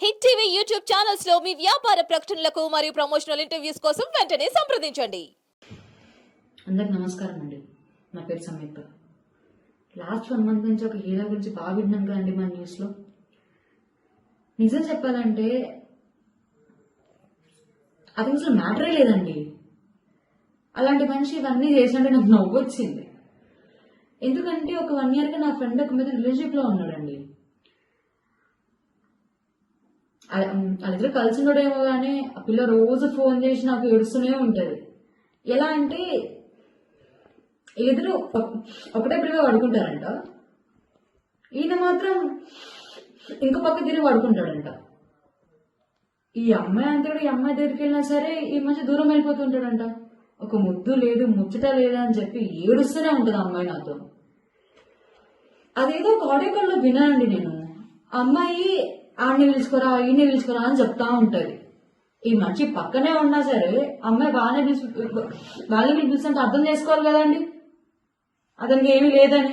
Hit TV YouTube channels లో మీ వ్యాపార ప్రకటనలకు మరియు ప్రమోషనల్ ఇంటర్వ్యూస్ కోసం వెంటనే సంప్రదించండి. అందరికి నమస్కారం అండి. నా పేరు సంయుక్త. లాస్ట్ 1 month నుంచి ఒక హీరో గురించి బాగా విన్నాం కదండి మన న్యూస్లో. నిజం చెప్పాలంటే అది అసలు మ్యాటరే లేదండి. అలాంటి మనిషి ఇవన్నీ చేసినట్టు నాకు నవ్వు వచ్చింది. ఎందుకంటే ఒక 1 year గా నా ఫ్రెండ్ ఒక మీద రిలేషన్షిప్ లో ఉన్నాడండి. వాళ్ళిద్దరు కలిసి ఉండడేమో కానీ ఆ పిల్ల రోజు ఫోన్ చేసి నాకు ఏడుస్తూనే ఉంటది. ఎలా అంటే ఇద్దరు ఒకటే పిల్లగా పడుకుంటారంట, ఈయన మాత్రం ఇంకో పక్క తిరిగి పడుకుంటాడంట. ఈ అమ్మాయి అంతే కూడా ఈ అమ్మాయి దగ్గరికి వెళ్ళినా సరే ఈ మధ్య దూరం వెళ్ళిపోతుంటాడంట. ఒక ముద్దు లేదు ముచ్చట లేదా అని చెప్పి ఏడుస్తూనే ఉంటది ఆ అమ్మాయి నాతో. అదేదో ఒక ఆడియో కాల్లో విన్నానండి నేను. ఆ అమ్మాయి ఆడిని పిలుచుకోరా ఈయన్ని పిలుచుకోరా అని చెప్తా ఉంటది. ఈ మనిషి పక్కనే ఉన్నా సరే అమ్మాయి వాళ్ళని పిలిపిస్తుంటే అర్థం చేసుకోవాలి కదండి అతనికి ఏమీ లేదని.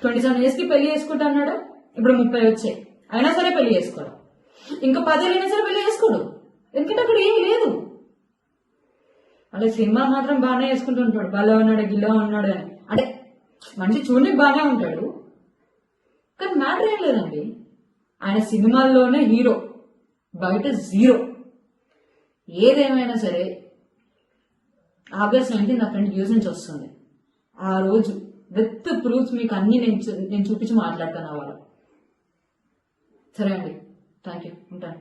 27 years కి పెళ్లి చేసుకుంటా అన్నాడు, ఇప్పుడు 30 వచ్చాయి అయినా సరే పెళ్లి చేసుకోడు. ఇంకా 10 ఏళ్ళైనా సరే పెళ్లి చేసుకోడు, ఎందుకంటే అక్కడ ఏమీ లేదు. అలా సినిమా మాత్రం బాగానే వేసుకుంటుంటాడు, బలా ఉన్నాడు గిల్లా ఉన్నాడు అని. అంటే మనిషి చూడడానికి బాగానే ఉంటాడు కానీ మ్యాటర్ ఏం లేదండి. ఆయన సినిమాల్లోనే హీరో, బయట జీరో. ఏదేమైనా సరే August 19 నా ఫ్రెండ్ యూస్ నుంచి వస్తుంది. ఆ రోజు విత్ ప్రూఫ్స్ మీకు అన్ని నేను చూపించి మాట్లాడతాను ఆ వాళ్ళు. సరే అండి, థ్యాంక్ యూ, ఉంటాను.